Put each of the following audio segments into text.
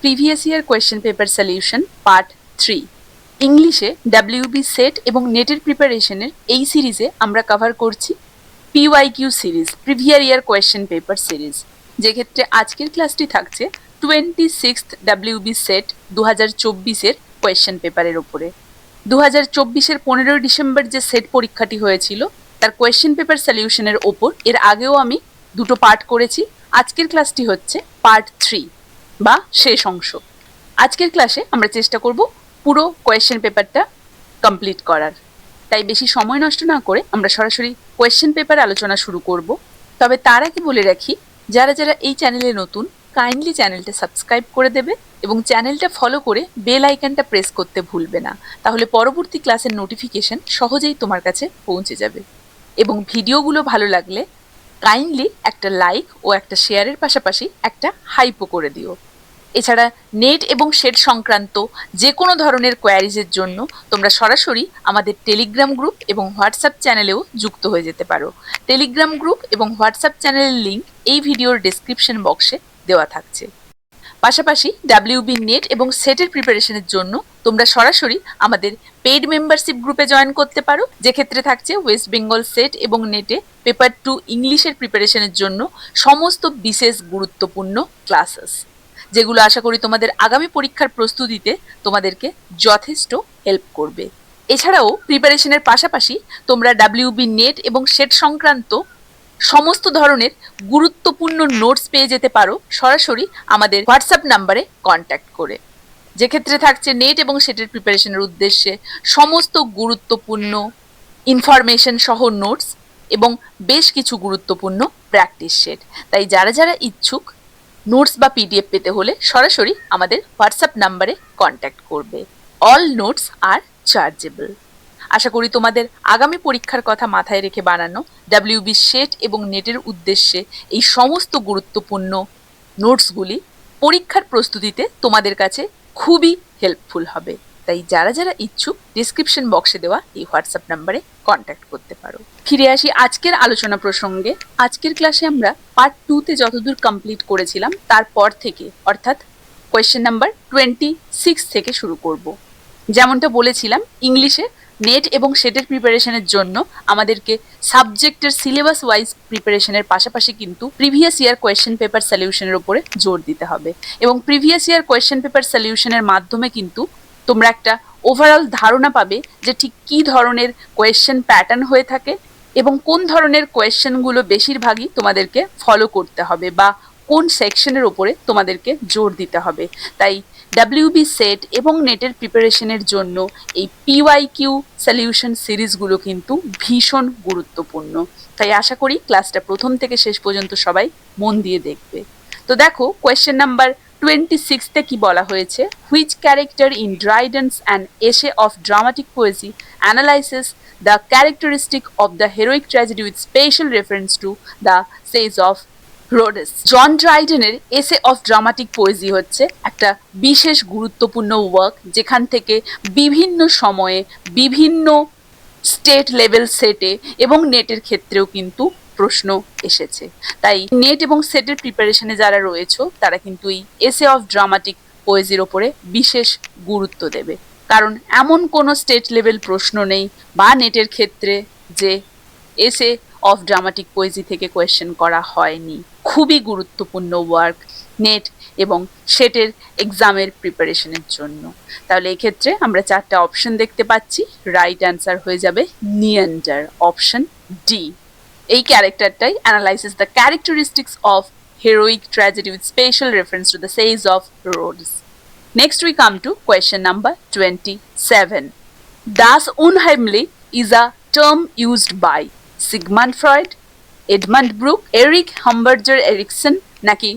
Previous year question paper solution part 3। ইংলিশে WB set এবং নেটের প্রিপারেশনের এই সিরিজে আমরা কভার করছি PYQ series, previous year question paper series, যেক্ষেত্রে আজকের ক্লাসটি থাকছে 26th ডাব্লিউবি সেট 2024-এর কোয়েশ্চেন পেপারের ওপরে। 2024-এর 15 ডিসেম্বর যে সেট পরীক্ষাটি হয়েছিল তার কোয়েশ্চেন পেপার সলিউশনের ওপর এর আগেও আমি দুটো পার্ট করেছি। আজকের ক্লাসটি হচ্ছে পার্ট 3 বা শেষ অংশ। আজকের ক্লাসে আমরা চেষ্টা করব পুরো কোয়েশ্চেন পেপারটা কমপ্লিট করার, তাই বেশি সময় নষ্ট না করে আমরা সরাসরি কোয়েশ্চেন পেপার আলোচনা শুরু করব। তবে তার আগে বলে রাখি, যারা যারা এই চ্যানেলে নতুন, কাইন্ডলি চ্যানেলটা সাবস্ক্রাইব করে দেবে এবং চ্যানেলটা ফলো করে বেল আইকনটা প্রেস করতে ভুলবে না, তাহলে পরবর্তী ক্লাসের নোটিফিকেশন সহজেই তোমার কাছে পৌঁছে যাবে। এবং ভিডিওগুলো ভালো লাগলে কাইন্ডলি একটা লাইক ও একটা শেয়ারের পাশাপাশি একটা হাইপও করে দিও। এছাড়া নেট এবং সেট সংক্রান্ত যে কোনো ধরনের কোয়ারিজের জন্য তোমরা সরাসরি আমাদের টেলিগ্রাম গ্রুপ এবং হোয়াটসঅ্যাপ চ্যানেলেও যুক্ত হয়ে যেতে পারো। টেলিগ্রাম গ্রুপ এবং হোয়াটসঅ্যাপ চ্যানেলের লিঙ্ক এই ভিডিওর ডেসক্রিপশন বক্সে দেওয়া থাকছে। পাশাপাশি ডাব্লিউবি নেট এবং সেটের প্রিপারেশনের জন্য তোমরা সরাসরি আমাদের পেইড মেম্বারশিপ গ্রুপে জয়েন করতে পারো, যেক্ষেত্রে থাকছে ওয়েস্ট বেঙ্গল সেট এবং নেটে পেপার 2 ইংলিশের প্রিপারেশনের জন্য সমস্ত বিশেষ গুরুত্বপূর্ণ ক্লাসেস, যেগুলো আশা করি তোমাদের আগামী পরীক্ষার প্রস্তুতিতে তোমাদেরকে যথেষ্ট হেল্প করবে। এছাড়াও প্রিপারেশনের পাশাপাশি তোমরা ডাব্লিউবি নেট এবং সেট সংক্রান্ত সমস্ত ধরনের গুরুত্বপূর্ণ নোটস পেয়ে যেতে পারো সরাসরি আমাদের হোয়াটসঅ্যাপ নাম্বারে কন্ট্যাক্ট করে, যেক্ষেত্রে থাকছে নেট এবং সেটের প্রিপারেশনের উদ্দেশ্যে সমস্ত গুরুত্বপূর্ণ ইনফরমেশন সহ নোটস এবং বেশ কিছু গুরুত্বপূর্ণ প্র্যাকটিস সেট। তাই যারা যারা ইচ্ছুক নোটস বা পিডিএফ পেতে হলে সরাসরি আমাদের হোয়াটসঅ্যাপ নাম্বারে কন্ট্যাক্ট করবে। অল নোটস আর চার্জেবল। আশা করি তোমাদের আগামী পরীক্ষার কথা মাথায় রেখে বানানো ডাব্লিউবি সেট এবং নেটের উদ্দেশ্যে এই সমস্ত গুরুত্বপূর্ণ নোটসগুলি পরীক্ষার প্রস্তুতিতে তোমাদের কাছে খুবই হেল্পফুল হবে। তাই যারা যারা ইচ্ছুক ডিসক্রিপশন বক্সে দেওয়া এই হোয়াটসঅ্যাপ নাম্বারে কন্ট্যাক্ট করতে পারো। ফিরে আসি আজকের আলোচনা প্রসঙ্গে। আজকের ক্লাসে আমরা পার্ট 2-তে যতদূর কমপ্লিট করেছিলাম তারপর থেকে, অর্থাৎ কোয়েশ্চেন নাম্বার 26 থেকে শুরু করব। যেমনটা বলেছিলাম, ইংলিশে নেট এবং সেটের প্রিপারেশনের জন্য আমাদেরকে সাবজেক্টের সিলেবাস ওয়াইজ প্রিপারেশনের পাশাপাশি কিন্তু প্রিভিয়াস ইয়ার কোয়েশ্চেন পেপার সলিউশনের উপরে জোর দিতে হবে। এবং প্রিভিয়াস ইয়ার কোয়েশ্চেন পেপার সলিউশনের মাধ্যমে কিন্তু তোমরা একটা ওভারঅল ধারণা পাবে যে ঠিক কী ধরনের কোয়েশ্চেন প্যাটার্ন হয়ে থাকে এবং কোন ধরনের কোয়েশ্চেনগুলো বেশিরভাগই তোমাদেরকে ফলো করতে হবে বা কোন সেকশনের ওপরে তোমাদেরকে জোর দিতে হবে। তাই ডাব্লিউবি সেট এবং নেটের প্রিপারেশনের জন্য এই পিওয়াইকিউ সলিউশন সিরিজগুলো কিন্তু ভীষণ গুরুত্বপূর্ণ। তাই আশা করি ক্লাসটা প্রথম থেকে শেষ পর্যন্ত সবাই মন দিয়ে দেখবে। তো দেখো, কোয়েশ্চেন নাম্বার 26-তে কি বলা হয়েছে, which character in Dryden's and essay of dramatic poesy analysis the characteristic of the heroic tragedy with special reference to the siege of Rhodes. John ড্রাইডেনের এসে অফ ড্রামাটিক পোয়েজি হচ্ছে একটা বিশেষ গুরুত্বপূর্ণ ওয়ার্ক, যেখান থেকে বিভিন্ন সময়ে বিভিন্ন স্টেট লেভেল সেটে এবং নেটের ক্ষেত্রেও কিন্তু প্রশ্ন এসেছে। তাই নেট এবং সেটের প্রিপারেশনে যারা রয়েছে তারা কিন্তু এই এসে অফ ড্রামাটিক পোয়েজির ওপরে বিশেষ গুরুত্ব দেবে, কারণ এমন কোনো স্টেট লেভেল প্রশ্ন নেই বা নেটের ক্ষেত্রে যে এসে অফ ড্রামাটিক পোয়েজি থেকে কোয়েশ্চেন করা হয়নি। খুবই গুরুত্বপূর্ণ ওয়ার্ক নেট এবং সেটের এক্সামের প্রিপারেশনের জন্য। তাহলে এক্ষেত্রে আমরা 4টা অপশন দেখতে পাচ্ছি। রাইট অ্যান্সার হয়ে যাবে নিয়ান্ডার, অপশন ডি। এই ক্যারেক্টারটাই analysis the characteristics of heroic tragedy with special reference to the siege of Rhodes. Next we come to question number 27. Das Unheimliche is a term used by Sigmund Freud, Edmund Burke, Erich Hamburger Erikson নাকি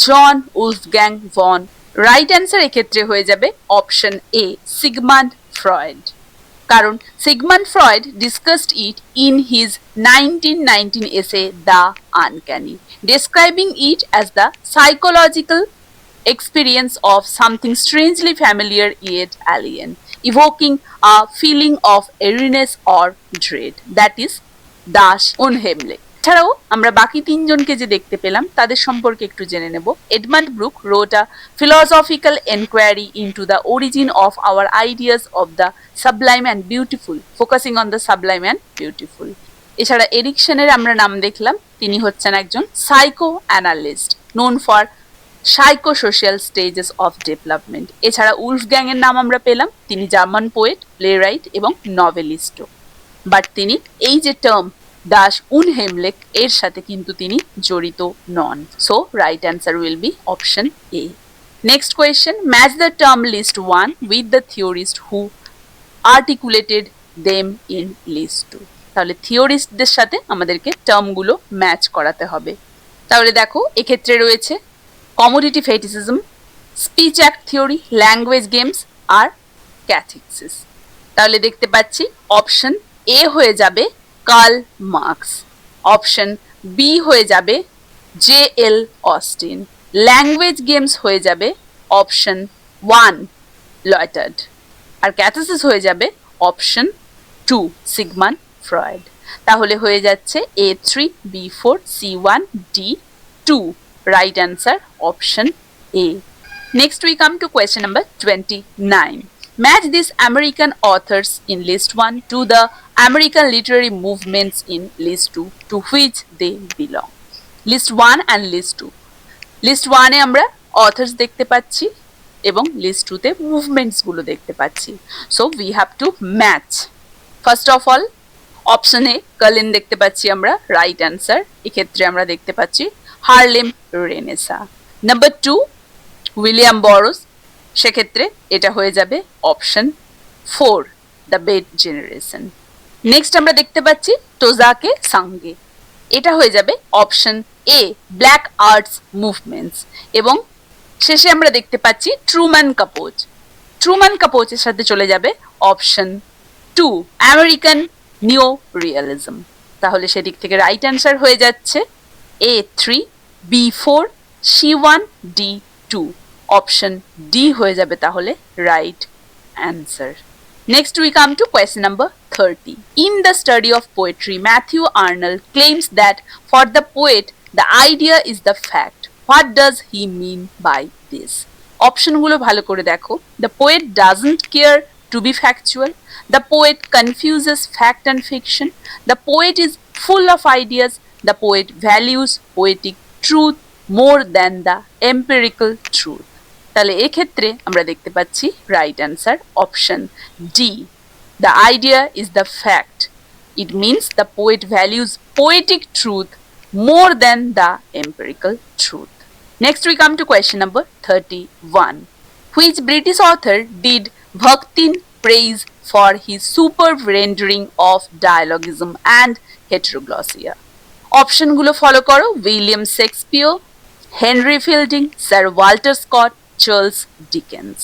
জন Wolfgang von. Right answer এক্ষেত্রে হয়ে যাবে option এ, Sigmund Freud. কারণ Sigmund Freud discussed it in his 1919 essay The Uncanny, describing it as the psychological experience of something strangely familiar yet alien, evoking a feeling of eeriness or dread. That is Das Unheimliche. এছাড়াও আমরা বাকি তিনজনকে যে দেখতে পেলাম তাদের সম্পর্কে একটু জেনে নেব। Edmund Burke wrote a philosophical inquiry into the origin of our ideas of the sublime and beautiful, focusing on the sublime and beautiful. এছাড়া এরিকসনের আমরা নাম দেখলাম, তিনি হচ্ছেন একজন psychoanalyst known for psychosocial stages of development. এছাড়া Wolfgang এর নাম আমরা পেলাম, তিনি জার্মান পোয়েট, প্লেরাইট এবং নভেলিস্টও। বাট তিনি এই যে টার্ম দাস উনহেমলেক এর সাথে কিন্তু তিনি জড়িত নন। So right answer will be option A. Next question, match the term list 1 with the theorist who articulated them in list 2। তাহলে থিওরিস্টদের সাথে আমাদেরকে টার্মগুলো ম্যাচ করাতে হবে। তাহলে দেখো এক্ষেত্রে রয়েছে commodity fetishism, speech act theory, language games আর ক্যাথিক্সিস। তাহলে দেখতে পাচ্ছি অপশন এ হয়ে যাবে কার্ল মার্কস, অপশন বি হয়ে যাবে জে.এল. অস্টিন, ল্যাঙ্গুয়েজ গেমস হয়ে যাবে অপশন 1 লয়টার্ড, আর ক্যাথিসিস হয়ে যাবে অপশন 2 সিগমান্ড ফ্রয়েড। তাহলে হয়ে যাচ্ছে A3, B4, C1, D2. Right answer option A. Next we come to question number 29. Match these American authors in list 1 to the American literary movements in list 2 to which they belong. List 1 and list 2. List 1 এ আমরা authors দেখতে পাচ্ছি এবং list 2 তে movements গুলো দেখতে পাচ্ছি। So we have to match. First of all, option A কার্লিন দেখতে পাচ্ছি আমরা, রাইট অ্যান্সার। এক্ষেত্রে আমরা দেখতে পাচ্ছি Harlem Renaissance. Number 2 William Burroughs, সেক্ষেত্রে এটা হয়ে যাবে option 4 the Beat Generation. Next আমরা দেখতে পাচ্ছি তোজাকে সাঙ্গে, এটা হয়ে যাবে option A Black Arts movements. এবং শেষে আমরা দেখতে পাচ্ছি ট্রুম্যান কাপোজ, ট্রুম্যান কাপোজের সাথে চলে যাবে অপশন 2 আমেরিকান নিও রিয়ালিজম। তাহলে সেদিক থেকে রাইট অ্যান্সার হয়ে যাচ্ছে A3, B4, C1, D2, option D হয়ে যাবে তাহলে right answer. Next we come to question number 30. In the study of poetry, Matthew Arnold claims that for the poet, the idea is the fact. What does he mean by this? অপশনগুলো ভালো করে দেখো। The poet doesn't care to be factual. The poet confuses fact and fiction. The poet is full of ideas. The poet values poetic truth more than the empirical truth. তাহলে এক্ষেত্রে আমরা দেখতে পাচ্ছি right answer option D, the idea is the fact. It means the poet values poetic truth more than the empirical truth. Next we come to question number 31. Which British author did Bhaktin praise for his superb rendering of dialogism and heteroglossia? অপশনগুলো follow করো। William Shakespeare, Henry fielding, sir Walter Scott, Charles Dickens.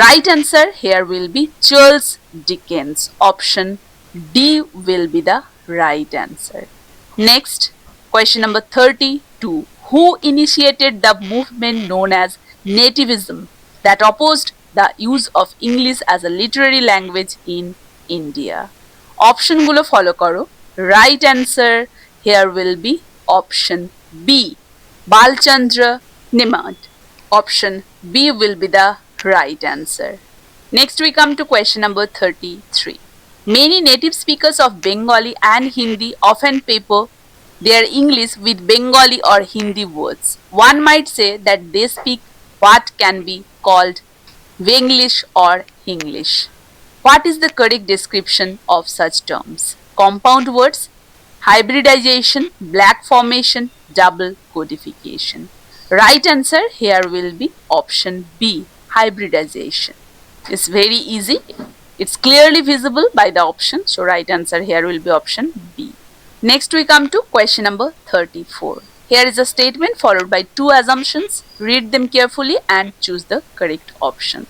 Right answer here will be Charles Dickens. Option D will be the right answer. Next, question number 32. Who initiated the movement known as nativism that opposed the use of English as a literary language in India? অপশনগুলো follow করো। Right answer here will be option B, Balchandra Nimad. Option B will be the right answer. Next we come to question number 33. Many native speakers of Bengali and Hindi often paper their English with Bengali or Hindi words. One might say that they speak what can be called Wenglish or Hinglish. What is the correct description of such terms? Compound words, hybridization, black formation, double codification. Right answer here will be option B, hybridization. It's very easy. It's clearly visible by the option. So right answer here will be option B. Next we come to question number 34. Here is a statement followed by two assumptions. Read them carefully and choose the correct option.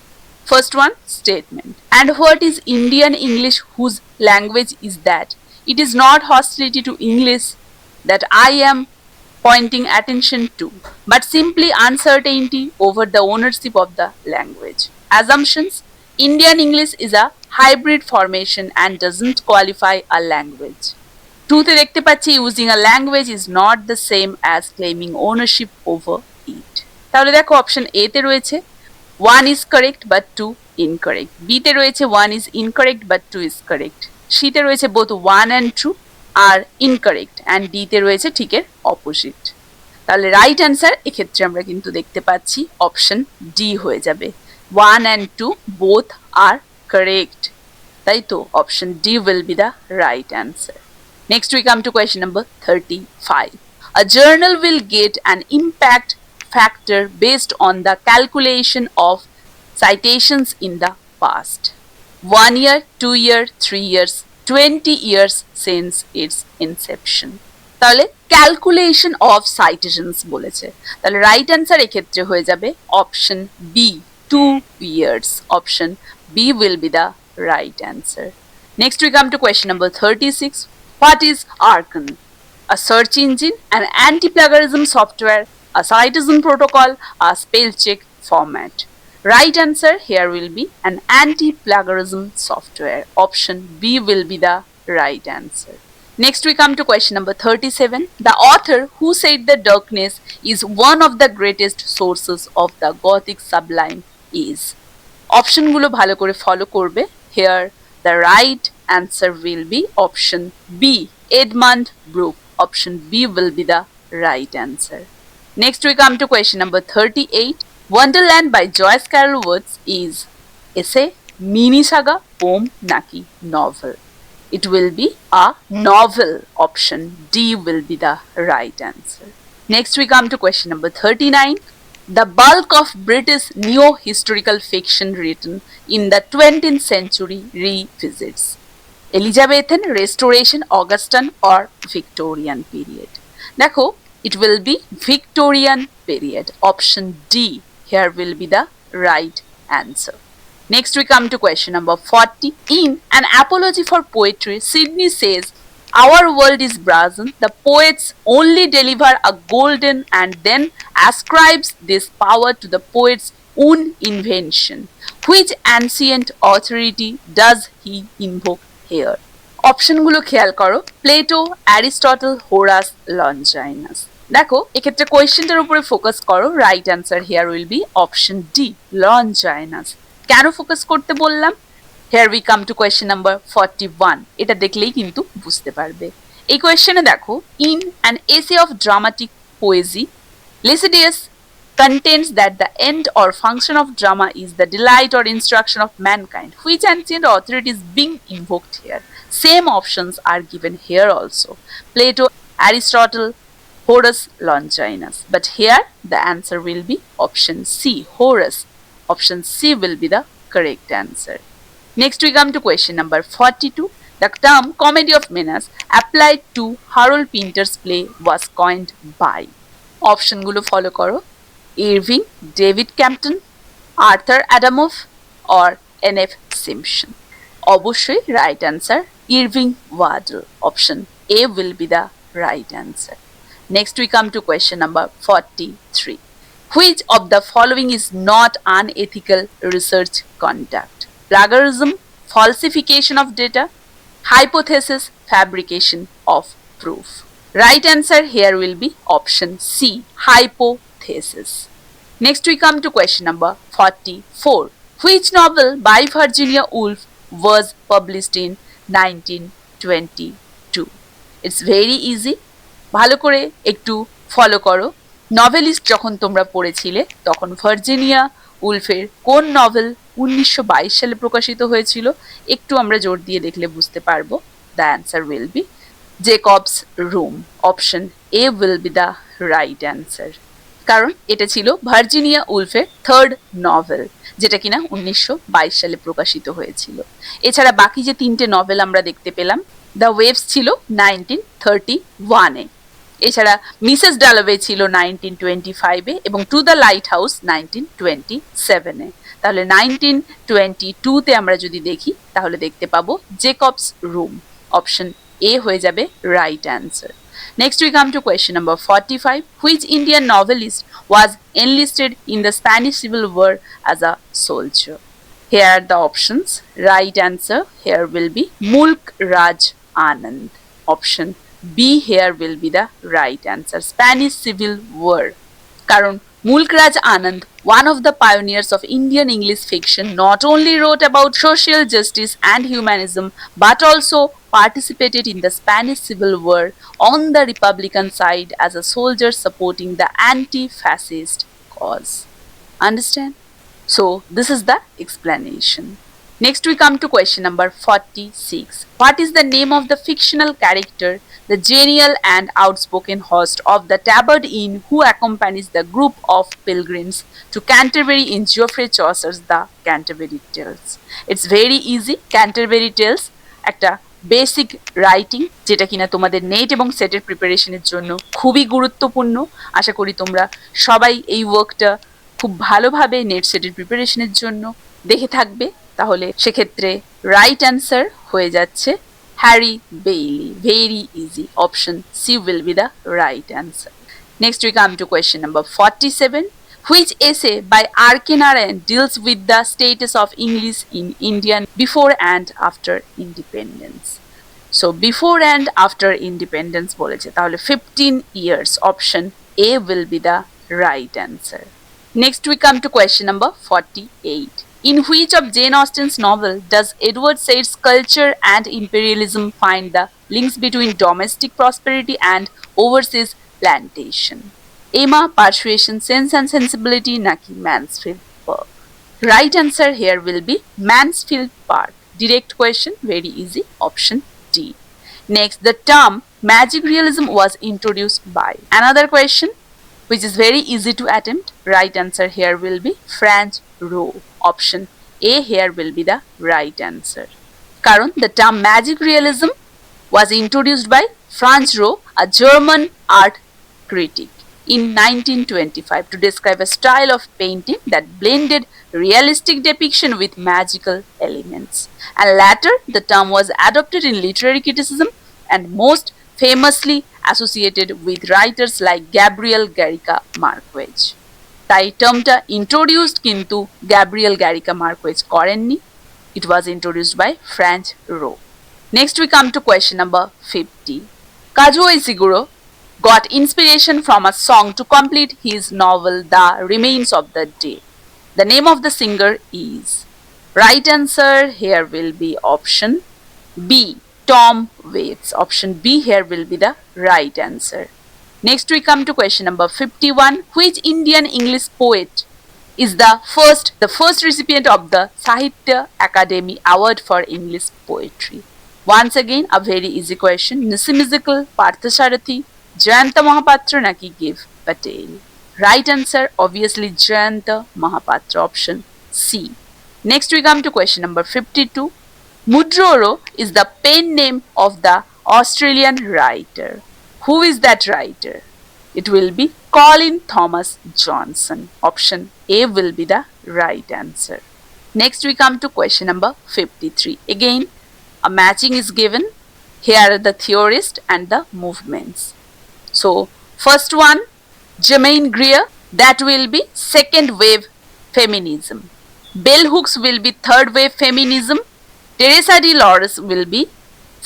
First one, statement. And what is Indian English whose language is that? It is not hostility to English that I am pointing attention to, but simply uncertainty over the ownership of the language. Assumptions. Indian English is a hybrid formation and doesn't qualify a language. টুতে দেখতে পাচ্ছি using a language is not the same as claiming ownership over it. তাহলে দেখো option A তে রয়েছে one is correct but two incorrect, B তে রয়েছে one is incorrect but two is correct, C তে রয়েছে both one and true are incorrect, and D তে রয়েছে ঠিকের অপোজিট। তাহলে রাইট অ্যান্সার এক্ষেত্রে আমরা কিন্তু দেখতে পাচ্ছি অপশন ডি হয়ে যাবে, one and two both R correct, তাই তো option D will be the right answer. Next we come to question number 35. A journal will get an impact factor based on the calculation of citations in the past. 1 year, 2 years, 3 years, 20 years since its inception. তাহলে calculation of citations বলেছে, তাহলে right answer এক্ষেত্রে হয়ে যাবে option B 2 years. Option B will be the right answer. Next we come to question number 36. What is Archon? A search engine, an anti-plagiarism software, a citation protocol, a spell check format. Right answer here will be an anti-plagiarism software. Option B will be the right answer. Next we come to question number 37. The author who said the darkness is one of the greatest sources of the Gothic sublime is. Option গুলো ভালো করে follow করবে। Here the right answer will be option B, Edmund Burke. Option B will be the right answer. Next we come to question number 38. Wonderland by Joyce Carol Oates is essay, mini saga, poem, naki novel. It will be a novel. Option D will be the right answer. Next we come to question number 39. The bulk of British neo-historical fiction written in the 20th century revisits Elizabethan, Restoration, Augustan or Victorian period. দেখো it will be Victorian period. Option D here will be the right answer. Next we come to question number 40. In An Apology for Poetry, Sidney says, our world is brazen, the poets only deliver a golden and then ascribes this power to the poet's own invention. Which ancient authority does he invoke here? অপশনগুলো খেয়াল করো, Plato, Aristotle, Horace, লঞ্জাইনাস। দেখো এক্ষেত্রে কোয়েশ্চেনটার উপরে focus করো, right answer here will be option D, Longinus. কেন focus করতে বললাম? Here we come to question number 41। এটা দেখলেই কিন্তু বুঝতে পারবে। এই কোয়েশ্চেনে দেখো, in an essay of dramatic poesy Lycidius contends that the end or function of drama is the delight or instruction of mankind. Which ancient authority is being invoked here? Same options are given here also. Plato, Aristotle, Horace, Longinus. But here the answer will be option C, Horace. Option C will be the correct answer. Next we come to question number 42. The term comedy of menace applied to Harold Pinter's play was coined by. অপশনগুলো follow করো, Irving, David Campton, Arthur Adamov or N F. Simpson. অবশ্যই right answer Irving Wardle. Option A will be the right answer. Next we come to question number 43. Which of the following is not unethical research conduct? Plagiarism, falsification of data, hypothesis, fabrication of proof. Right answer here will be option C, hypothesis. Next we come to question number 44. Which novel by Virginia Woolf was published in 1922? It's very easy. ভালো করে একটু follow করো। Novelist যখন তোমরা পড়েছিলে তখন Virginia উলফের কোন novel 1922 সালে প্রকাশিত হয়েছিল? একটু আমরা জোর দিয়ে দেখলে বুঝতে পারবো। The answer will B Jacobs room. Option A will be the right answer, কারণ এটা ছিল ভার্জিনিয়া উলফের থার্ড নভেল, যেটা কিনা 1922 সালে প্রকাশিত হয়েছিল। এছাড়া বাকি যে তিনটে নভেল আমরা দেখতে পেলাম, দ্য ওয়েভস ছিল 1931-এ, এছাড়া মিসেস ডালোভে ছিল 1925-এ এবং টু দ্য লাইট হাউস 1927-এ। তাহলে 1922-তে আমরা যদি দেখি তাহলে দেখতে পাবো জেকবস রুম। অপশন এ হয়ে যাবে right answer. Next we come to question number 45. Which Indian novelist was enlisted in the Spanish Civil War as a soldier? Here are the options. Right answer here will be Mulk Raj Anand. Option B here will be the right answer. Spanish Civil War. কারণ Mulkraj Anand, one of the pioneers of Indian English fiction, not only wrote about social justice and humanism but also participated in the Spanish Civil War on the Republican side as a soldier supporting the anti-fascist cause. Understand? So this is the explanation. Next we come to question number 46. What is the name of the fictional character, the genial and outspoken host of the Tabard Inn who accompanies the group of pilgrims to Canterbury in Geoffrey Chaucer's The Canterbury Tales? It's very easy. Canterbury Tales একটা basic writing যেটা কিনা তোমাদের net এবং সেটের প্রিপারেশনের জন্য খুবই গুরুত্বপূর্ণ। আশা করি তোমরা সবাই এই ওয়ার্কটা খুব ভালোভাবে নেট সেটের প্রিপারেশনের জন্য দেখে থাকবে। তাহলে সেক্ষেত্রে রাইট অ্যান্সার হয়ে যাচ্ছে Harry Bailey. Very easy. Option C will be the right answer. Next we come to question number 47. Which essay by R.K. Narayan deals with the status of English in India before and after independence? So before and after independence বলেছে, তাহলে 15 years. Option A will be the right answer. Next we come to question number 48. In which of Jane Austen's novel does Edward Said's culture and imperialism find the links between domestic prosperity and overseas plantation? Emma, Persuasion, Sense and Sensibility, naki Mansfield Park? Right answer here will be Mansfield Park. Direct question, very easy. Option D. Next, the term magic realism was introduced by. Another question which is very easy to attempt. Right answer here will be Franz Rowe. Option A here will be the right answer. Karon, the term magic realism was introduced by Franz Rowe, a German art critic, in 1925 to describe a style of painting that blended realistic depiction with magical elements. And later, the term was adopted in literary criticism and most famously associated with writers like Gabriel Garcia Marquez. তাই টার্মটা introduced কিন্তু Gabriel গ্যারিকা Marquez করেননি। It was introduced by Franz Rowe. Next we come to question number 50. Kazuo Ishiguro got inspiration from a song to complete his novel The Remains of the Day. The name of the singer is. Right answer here will be option B, Tom Waits. Option B here will be the right answer. Next we come to question number 51. Which Indian English poet is the first recipient of the Sahitya Akademi Award for English Poetry? Once again a very easy question. Nasimizikal, Parthasarathi, Jayanta Mahapatra naki Giv Patel? Right answer obviously Jayanta Mahapatra. Option C. Next we come to question number 52. Mudroro is the pen name of the Australian writer. Who is that writer? It will be Colin Thomas Johnson. Option A will be the right answer. Next we come to question number 53. Again, a matching is given. Here are the theorists and the movements. So, first one, Germaine Greer, that will be second wave feminism. Bell Hooks will be third wave feminism. Teresa D. Lawrence will be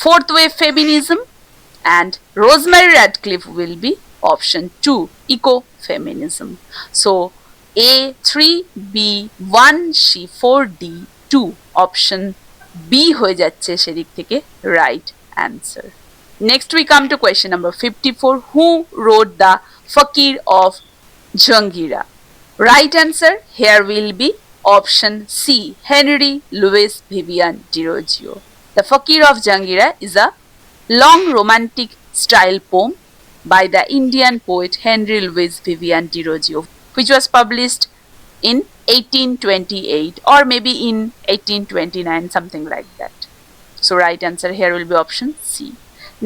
fourth wave feminism. And Rosemary Radcliffe will be option 2, ecofeminism. So A 3, B 1, C 4, D 2. Option B হয়ে যাচ্ছে সেদিক থেকে right answer. Next we come to question number 54. Who wrote the Fakir of Jangira? Right answer here will be option C, Henry Louis Vivian Dirogio. The Fakir of Jangira is a long romantic style poem by the Indian poet Henry Louis Vivian Dirogio, which was published in 1828 or maybe in 1829, something like that. So right answer here will be option C.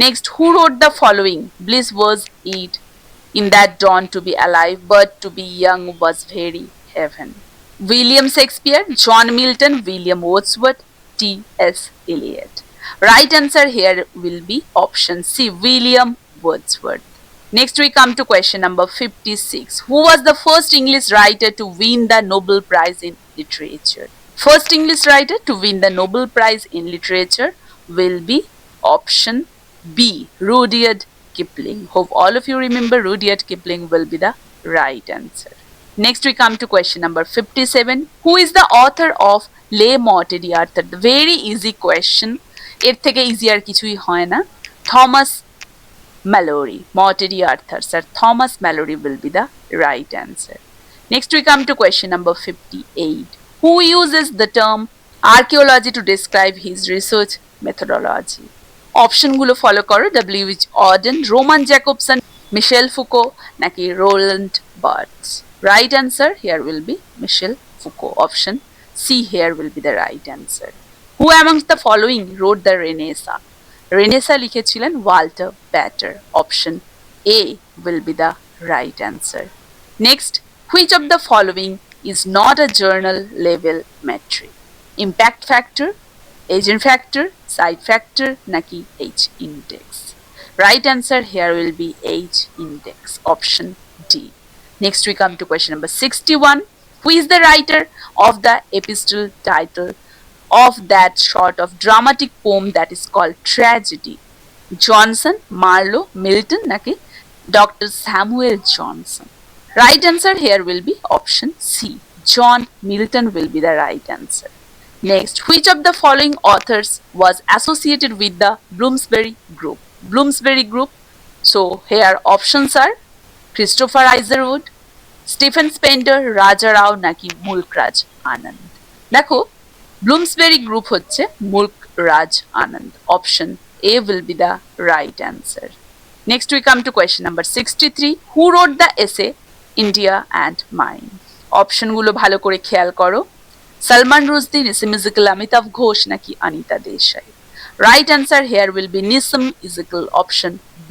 Next, who wrote the following? Bliss was it in that dawn to be alive, but to be young was very heaven. William Shakespeare, John Milton, William Wordsworth, T.S. Eliot. Right answer here will be option C, William Wordsworth. Next we come to question number 56. Who was the first English writer to win the Nobel Prize in Literature? First English writer to win the Nobel Prize in Literature will be option B. Rudyard Kipling. Hope all of you remember Rudyard Kipling will be the right answer. Next we come to question number 57. Who is the author of Le Morte d'Arthur? The very easy question. এর থেকে easy আর কিছুই হয় না. Thomas Mallory. Morte d'Arthur. Sir, Thomas Mallory will be the right answer. Next we come to question number 58. Who uses the term archaeology to describe his research methodology? অপশনগুলো follow করো. W.H. Auden, Roman Jakobson, Michel Foucault নাকি Roland Barthes. Right answer here will be Michel Foucault. Option C here will be the right answer. Who amongst the following wrote the Renaissance? Renaissance লিখেছিলেন Walter Pater. Option A will be the right answer. Next, which of the following is not a journal level metric? Impact factor, agent factor, side factor naki H index. Right answer here will be H index. Option D. Next we come to question number 61. Who is the writer of the epistle title of that sort of dramatic poem that is called Tragedy? Johnson, Marlowe, Milton naki Dr. Samuel Johnson. Right answer here will be option C. John Milton will be the right answer. Next, which of the following authors was associated with the Bloomsbury Group? Bloomsbury Group. So here options are Christopher Isherwood, Stephen Spender, Raja Rao naki Mulkraj Anand. দেখো Bloomsbury Group হচ্ছে Mulkraj Anand. Option A will be the right answer. Next we come to question number 63. Who wrote the essay India and Mine? অপশনগুলো ভালো করে খেয়াল করো. Salman Rushdie, Nissim Ezekiel, Amitav Ghosh naki Anita Desai. Right answer here will be Nissim Ezekiel. Option B.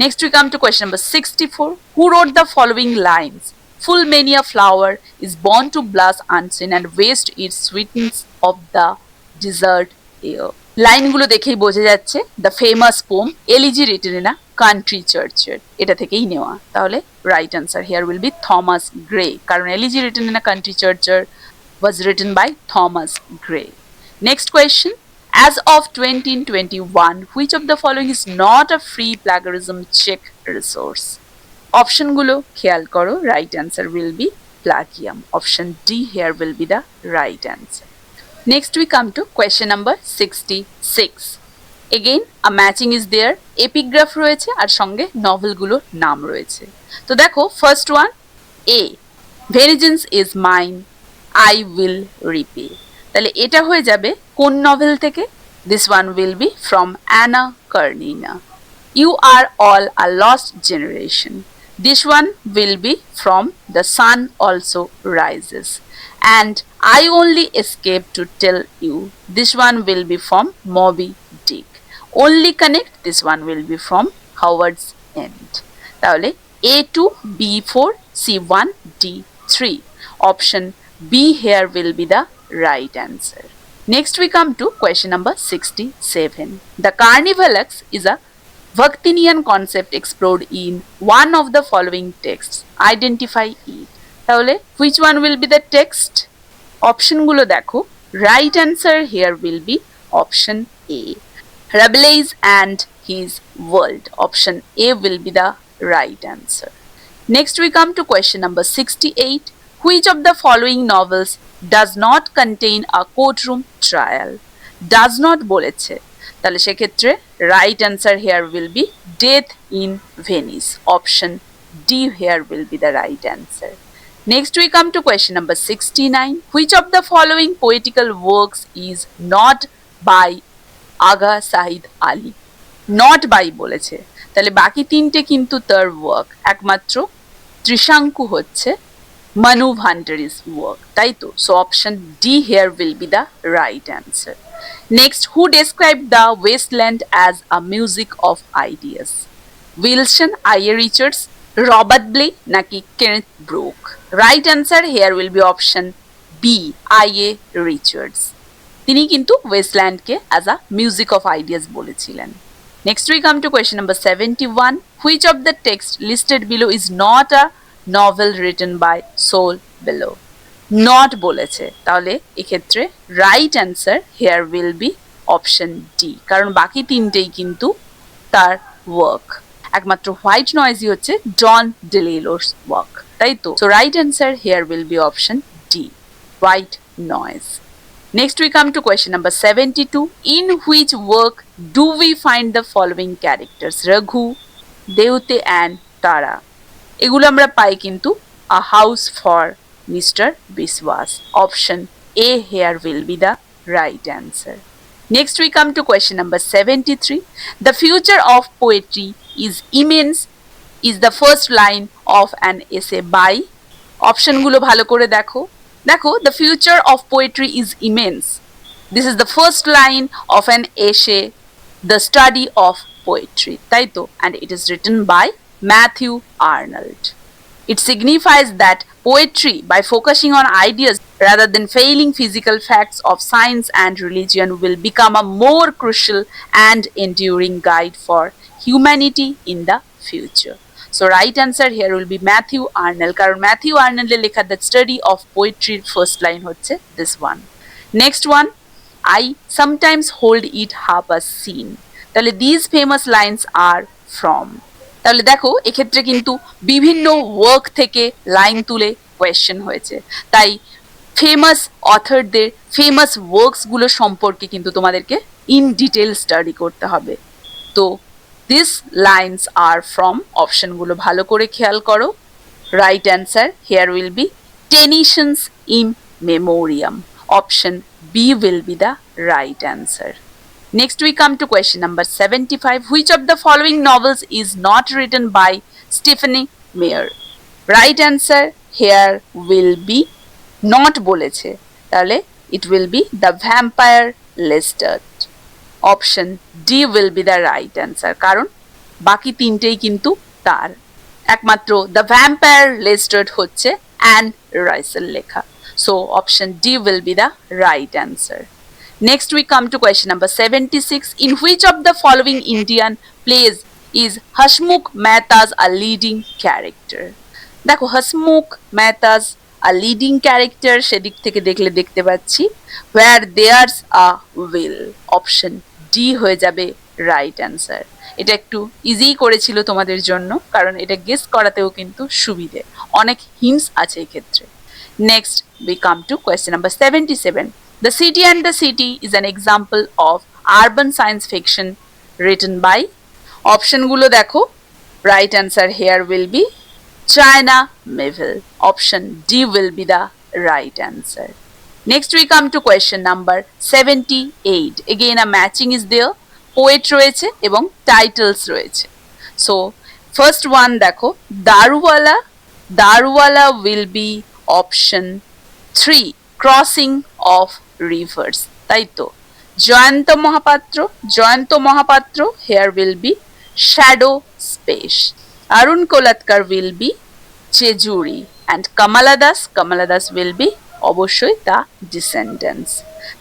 Next we come to question number 64. Who wrote the following lines? Full many a flower is born to blast unseen and waste its sweetness of the desert air. লাইনগুলো দেখেই বোঝা যাচ্ছে the famous poem Elegy written in a country churchyard, এটা থেকেই নেওয়া. তাহলে right answer here will be Thomas Gray, কারণ Elegy written in a country churchyard was written by Thomas Gray. Next question. As of 2021, which of the following is not a free plagiarism check resource? Option gulo khayal koro. Right answer will be Plagium. Option D here will be the right answer. Next we come to question number 66. Again a matching is there. Epigraph royeche ar songe novel gulo naam royeche. To dekho first one A. Vengeance is mine, I will repay. তাহলে এটা হয়ে যাবে কোন novel থেকে? This one will be from Anna Karenina. You are all a lost generation. This one will be from The Sun Also Rises. And I only escape to tell you. This one will be from Moby Dick. Only Connect. This one will be from Howard's End. তাহলে A2, B4, C1, D3. Option B here will be the right answer. Next we come to question number 67. The Carnivalux is a Bhaktinian concept explored in one of the following texts. Identify it. তাহলে which one will be the text? Option গুলো দেখো. Right answer here will be option A. Rabelais and his world. Option A will be the right answer. Next we come to question number 68. Which of the following novels does not contain a courtroom trial? Does not বলেছে, তাহলে সেক্ষেত্রে right answer here will be Death in Venice. Option D here will be the right answer. Next we come to question number 69. Which of the following poetical works is not by Agha Sahid Ali? Not by বলেছে, তাহলে বাকি তিনটে কিন্তু তার work, একমাত্র ত্রিশাঙ্কু হচ্ছে Manu Bhandari's work, তাই তো? So option D here will be the right answer. Next, who described the wasteland as a music of ideas? Wilson, I.A. Richards, Robert Blay naki Kenneth Brooke. Right answer here will be option B, I.A. Richards. তিনি কিন্তু ওয়েস্টল্যান্ডকে as a music of ideas বলেছিলেন. Next we come to question number 71. Which of the text listed below is not a novel written by Saul Bellow? Not বলেছে, তাহলে এক্ষেত্রে right answer here will be option D, কারণ বাকি তিনটেই কিন্তু তার work. একমাত্র হোয়াইট নয়েজই হচ্ছে জন ডেলিলোর ওয়ার্ক, তাই তো? So right answer here will be option D, white noise. Next we come to question number 72. In which work do we find the following characters? Raghu, Deute and Tara. এগুলো আমরা পাই কিন্তু A House for Mr. Biswas. Option A here will be the right answer. Next we come to question number 73. The future of poetry is immense is the first line of an essay by. Option গুলো ভালো করে দেখো। দেখো, the future of poetry is immense. This is the first line of an essay, the study of poetry, তাই তো? And it is written by Matthew Arnold. It signifies that poetry, by focusing on ideas rather than failing physical facts of science and religion, will become a more crucial and enduring guide for humanity in the future. So right answer here will be Matthew Arnold, কারণ Matthew Arnold এর লেখা the study of poetry first line হচ্ছে this one. Next one, I sometimes hold it half a scene. তাহলে these famous lines are from. তাহলে দেখো, এক্ষেত্রে কিন্তু বিভিন্ন ওয়ার্ক থেকে লাইন তুলে কোয়েশ্চেন হয়েছে, তাই ফেমাস অথরদের ফেমাস ওয়ার্কসগুলো সম্পর্কে কিন্তু তোমাদেরকে ইন ডিটেল স্টাডি করতে হবে। তো দিস লাইনস আর ফ্রম, অপশনগুলো ভালো করে খেয়াল করো। Right answer here will be Tennyson's In Memoriam. Option B will be the right answer. Next we come to question number 75. Which of the following novels is not written by Stephenie Meyer? Right answer here will be not বলেছে, তাহলে it will be The Vampire Lestat. Option D will be the right answer, কারণ বাকি তিনটেই কিন্তু তার। একমাত্র The Vampire Lestat হচ্ছে an রাইসেল লেখা। So option D will be the right answer. Next we come to question number 76. In which of the following Indian plays is Hasmukh Mehta's a leading character? দেখো, Hasmukh Mehta's a leading character সেদিক থেকে দেখলে দেখতে পাচ্ছি where there's a will. Option D হয়ে যাবে right answer. এটা একটু ইজি করেছিল তোমাদের জন্য, কারণ এটা গেস করাতেও কিন্তু সুবিধে, অনেক হিন্টস আছে এই ক্ষেত্রে। Next we come to question number 77. The City and the City is an example of urban science fiction written by. অপশনগুলো দেখো, right answer here will be China Miéville. Option D will be the right answer. Next we come to question number 78. Again a matching is there. Poet রয়েছে এবং titles রয়েছে। So first one দেখো, Daruwala. Daruwala will be option 3, Crossing of Rivers, তাই তো? Jayanta Mahapatra, Jayanta Mahapatra here will be Shadow Space. Arun Kolatkar will be Chejuri, and Kamala Das will be অবশ্যই The Descendants.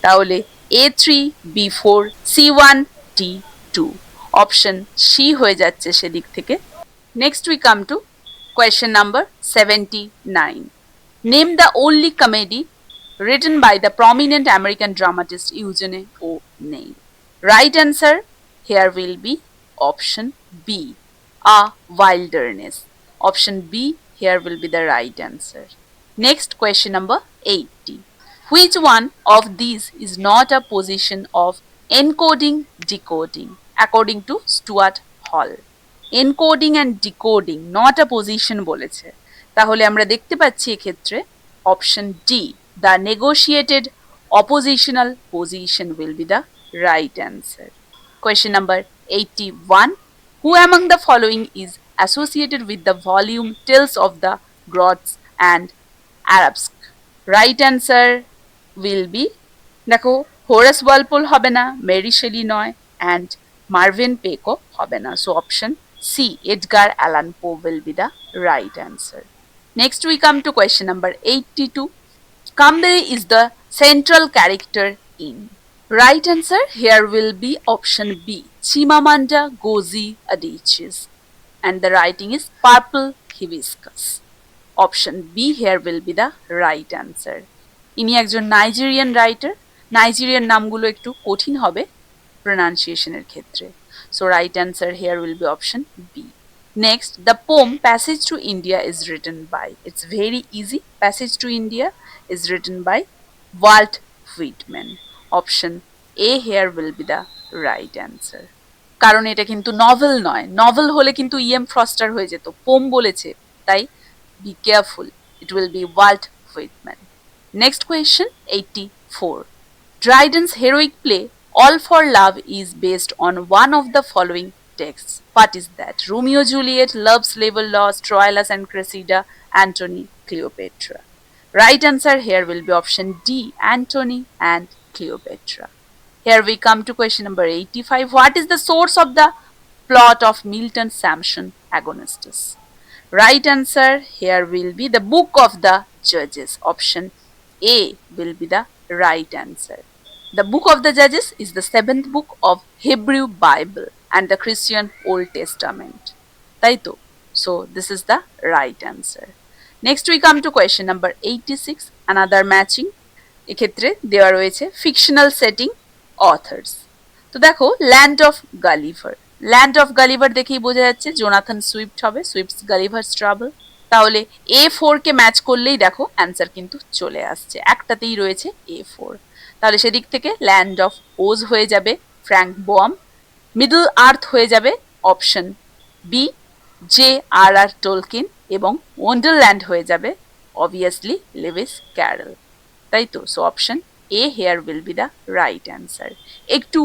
তাহলে A3, B4, C1, D2, option C হয়ে যাচ্ছে সেদিক থেকে। Next we come to question number 79. Name the only comedy written by the prominent American dramatist Eugene O'Neill. Right answer here will be option B, A Wilderness. Option B here will be the right answer. Next question number 80. Which one of these is not a position of encoding decoding according to Stuart Hall? Encoding and decoding not a position বলেছে, তাহলে আমরা দেখতে পাচ্ছি এক্ষেত্রে option D, the negotiated oppositional position will be the right answer. Question number 81. Who among the following is associated with the volume Tales of the Goths and Arabesque? Right answer will be, দেখো, Horace Walpole হবে না, Mary Shelley নয়, and Marvin পেকও হবে না। So option C, Edgar Allan Poe will be the right answer. Next we come to question number 82. Kambere is the central character in. Right answer here will be option B, Chimamanda Ngozi Adichie, and the writing is Purple Hibiscus. Option B here will be the right answer. ইনি একজন Nigerian writer. Nigerian নামগুলো একটু কঠিন হবে, প্রনাউন্সিয়েশনের ক্ষেত্রে। So right answer here will be option B. Next, the poem Passage to India is written by. It's very easy. Passage to India is written by Walt Whitman. Option A here will be the right answer. কারণ এটা কিন্তু novel নয়, novel হলে কিন্তু EM ফ্রস্টার হয়ে যেত, poem বলেছে, তাই be careful, it will be Walt Whitman. Next question 84. Dryden's heroic play All for Love is based on one of the following texts. What is that? Romeo Juliet, Love's Labour Lost, Troilus and Cressida, Antony, Cleopatra. Right answer here will be option D, Antony and Cleopatra. Here we come to question number 85. What is the source of the plot of Milton Samson Agonistes? Right answer here will be the Book of the Judges. Option A will be the right answer. The Book of the Judges is the 7th book of Hebrew Bible and the Christian Old Testament. Taito. So this is the right answer. Next we come to question number 86. Another matching. এক্ষেত্রে দেওয়া রয়েছে fictional setting authors. তো দেখো land of Gulliver, land of Gulliver দেখেই বোঝা যাচ্ছে Jonathan Swift হবে, সুইফটস Gulliver's travel. তাহলে A4 কে ম্যাচ করলেই দেখো অ্যান্সার কিন্তু চলে আসছে, একটাতেই রয়েছে A4। তাহলে সেদিক থেকে ল্যান্ড অফ ওজ হয়ে যাবে ফ্র্যাঙ্ক বোয়াম, মিডল আর্থ হয়ে যাবে অপশন বি J.R.R. টোলকিন, এবং ওয়ান্ডারল্যান্ড হয়ে যাবে অবভিয়াসলি লেভিস ক্যারল। তাই তো, so option A here will be the right answer. একটু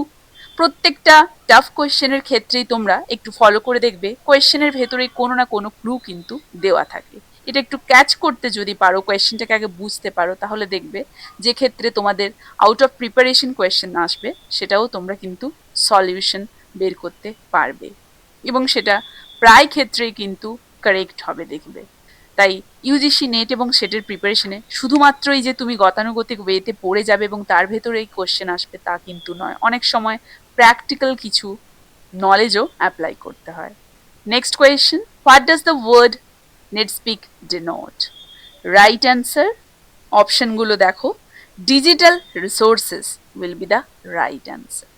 প্রত্যেকটা টাফ কোয়েশ্চেনের ক্ষেত্রেই তোমরা একটু ফলো করে দেখবে কোয়েশ্চেনের ভেতরে কোনো না কোনো ক্লু কিন্তু দেওয়া থাকে। এটা একটু ক্যাচ করতে যদি পারো, কোয়েশ্চেনটাকে আগে বুঝতে পারো, তাহলে দেখবে যে ক্ষেত্রে তোমাদের আউট অফ প্রিপারেশন কোয়েশ্চেন আসবে সেটাও তোমরা কিন্তু সলিউশন বের করতে পারবে, এবং সেটা প্রায় ক্ষেত্রেই কিন্তু কারেক্ট হবে দেখবে। তাই ইউজিসি নেট এবং সেটের প্রিপারেশনে শুধুমাত্রই যে তুমি গতানুগতিক ওয়েতে পড়ে যাবে এবং তার ভেতরেই কোশ্চেন আসবে তা কিন্তু নয়, অনেক সময় প্র্যাকটিক্যাল কিছু নলেজও অ্যাপ্লাই করতে হয়। Next question, what does the word netspeak denote? Right answer অপশনগুলো দেখো, digital resources will be the right answer.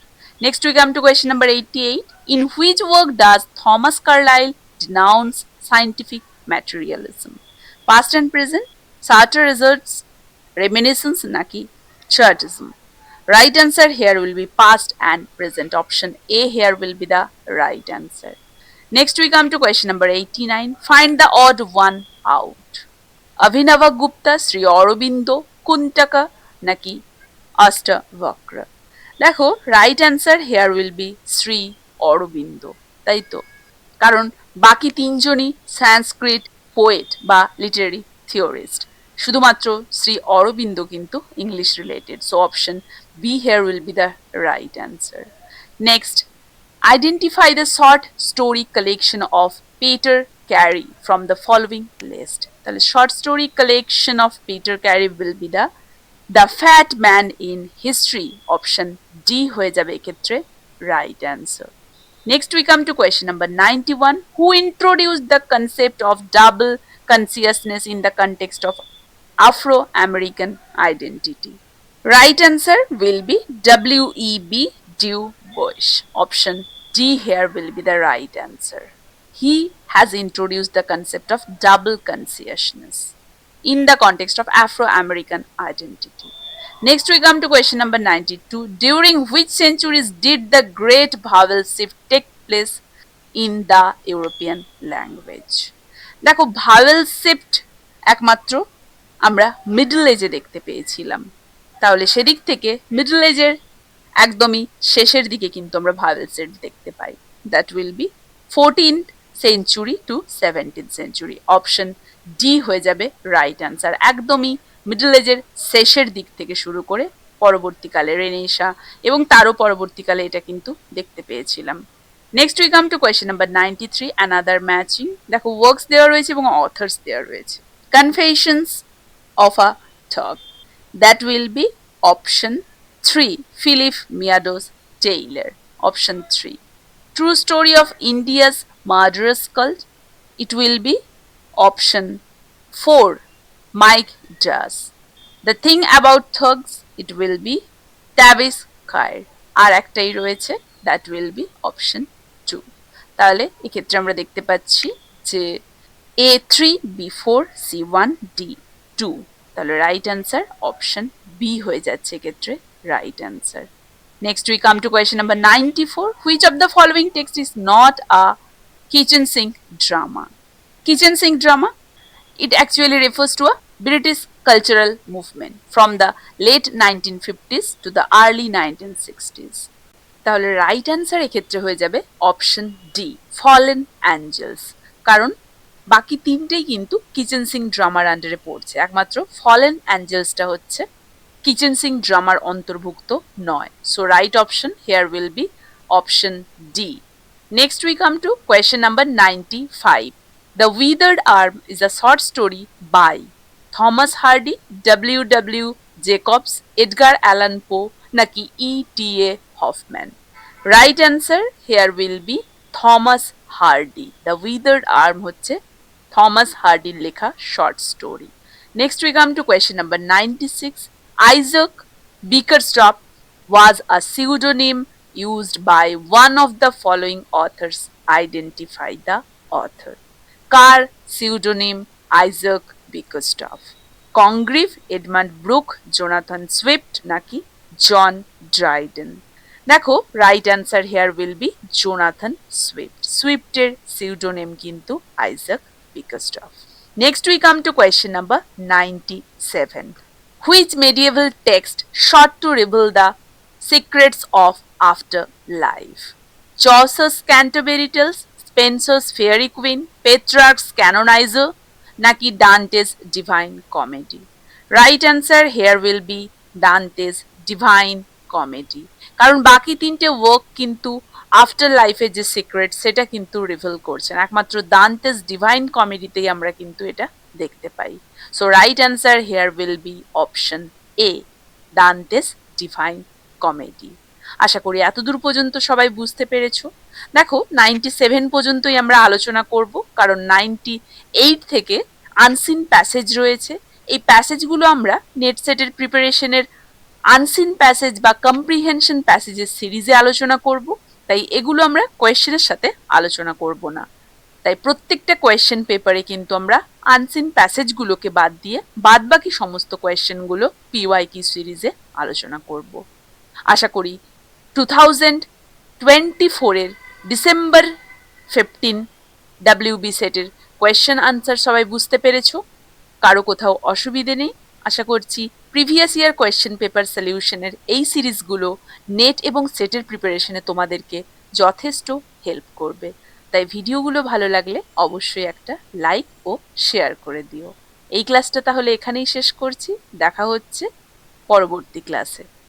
Next we come to question number 88. In which work does Thomas Carlyle denounce scientific materialism? Past and present, Sartre results, reminiscence naki Chartism. Right answer here will be past and present. Option A here will be the right answer. Next we come to question number 89. Find the odd one out. Abhinava Gupta, Sri Aurobindo, Kuntaka naki Ashtavakra. দেখো right answer here will be Shri Aurobindo, তাই তো, কারণ বাকি তিনজনই Sanskrit poet বা literary theorist, শুধুমাত্র শ্রী অরবিন্দ কিন্তু English related. So option B here will be the right answer. Next, identify the short story collection of Peter Carey from the following list. তাহলে short story collection of Peter Carey will be the fat man in history. Option D হয়ে যাবে এক্ষেত্রে right answer. Next we come to question number 91. Who introduced the concept of double consciousness in the context of Afro American identity? Right answer will be W.E.B. Du Bois. Option D here will be the right answer. He has introduced the concept of double consciousness in the context of Afro-American identity. Next we come to question number 92. During which centuries did the great vowel shift take place in the European language? দেখো vowel shift একমাত্র আমরা middle এজে দেখতে পেয়েছিলাম, তাহলে সেদিক থেকে middle এজের একদমই শেষের দিকে কিন্তু আমরা ভাওয়েল শিফট দেখতে পাই। That will be 14th century to 17th century. Option D হয়ে যাবে রাইট অ্যান্সার। একদমই মিডল এজের শেষের দিক থেকে শুরু করে পরবর্তীকালে রেনেসা এবং তারও পরবর্তীকালে এটা কিন্তু দেখতে পেয়েছিলাম। Next we come to question number 93. Another matching. দেখো ওয়ার্কস দেওয়া রয়েছে এবং অথার্স দেওয়া রয়েছে। Confessions of a thug, that will be option 3, Philip Meadows Taylor. Option 3. True story of India's murderous cult, it will be option 4, Mike Duss. The thing about thugs, it will be Tavis Khair. আর একটাই রয়েছে, that will be option 2। তাহলে এক্ষেত্রে আমরা দেখতে পাচ্ছি যে A3, B4, C1, D2। তাহলে right answer option B হয়ে যাচ্ছে এক্ষেত্রে right answer. Next we come to question number 94. Which of the following text is not a kitchen sink drama? Kitchen sink drama, it actually refers to a British cultural movement from the late 1950s to the early 1960s. তাহলে right answer এক্ষেত্রে হয়ে যাবে option D, fallen Angeles. কারণ বাকি তিনটেই কিন্তু kitchen sync ড্রামার আন্ডারে পড়ছে, একমাত্র ফলেন অ্যাঞ্জেলসটা হচ্ছে কিচেন সিঙ্ক ড্রামার অন্তর্ভুক্ত নয়। So right option here will be option D. Next we come to question number 95. The withered arm is a short story by Thomas Hardy, W Jacobs, Edgar Allan Poe নাকি E.T.A. হফম্যান? Right answer here will be Thomas Hardy. The withered arm হচ্ছে Thomas হার্ডির লেখা short story. Next we come to question number 96. Isaac Bickerstaff was a pseudonym used by one of the following authors. Identify the author. কার pseudonym Isaac Bickerstaff? Congreve, Edmund Burke, Jonathan Swift নাকি John Dryden? দেখো right answer here will be Jonathan Swift. সুইফটের pseudonym কিন্তু Isaac Bickerstaff. Next we come to question number 97. Which medieval text sought to reveal the secrets of afterlife? Chaucer's Canterbury Tales, Spenser's Faerie Queen, Petrarch's Canonizer নাকি Dante's Divine Comedy? Right answer here will be Dante's Divine Comedy. কারণ বাকি তিনটে work কিন্তু after লাইফের যে secret সেটা কিন্তু reveal করছেন, একমাত্র দান্তেস ডিভাইন কমেডিতেই আমরা কিন্তু এটা দেখতে পাই। So right answer here will be option A, Dante's divine comedy. আশা করি এতদূর পর্যন্ত সবাই বুঝতে পেরেছো। দেখো 97 পর্যন্তই আমরা আলোচনা করব, কারণ 98 থেকে আনসিন প্যাসেজ রয়েছে। এই প্যাসেজগুলো আমরা নেট সেটের প্রিপারেশনের আনসিন প্যাসেজ বা কম্প্রিহেনশন প্যাসেজের সিরিজে আলোচনা করব, তাই এগুলো আমরা কোয়েশ্চেনের সাথে আলোচনা করব না। তাই প্রত্যেকটা কোয়েশ্চেন পেপারে কিন্তু আমরা আনসিন প্যাসেজগুলোকে বাদ দিয়ে বাদ বাকি সমস্ত কোয়েশ্চেনগুলো PYQ সিরিজে আলোচনা করব। আশা করি 2024 এর ডিসেম্বর 15 WB সেটের কোয়েশ্চেন আনসার সবাই বুঝতে পেরেছো, কারো কোথাও অসুবিধে নেই। আশা করছি প্রিভিয়াস ইয়ার কোয়েশ্চেন পেপার সলিউশনের এই সিরিজগুলো নেট এবং সেটের প্রিপারেশনে তোমাদেরকে যথেষ্ট হেল্প করবে। তাই ভিডিওগুলো ভালো লাগলে অবশ্যই একটা লাইক ও শেয়ার করে দিও। এই ক্লাসটা তাহলে এখানেই শেষ করছি, দেখা হচ্ছে পরবর্তী ক্লাসে।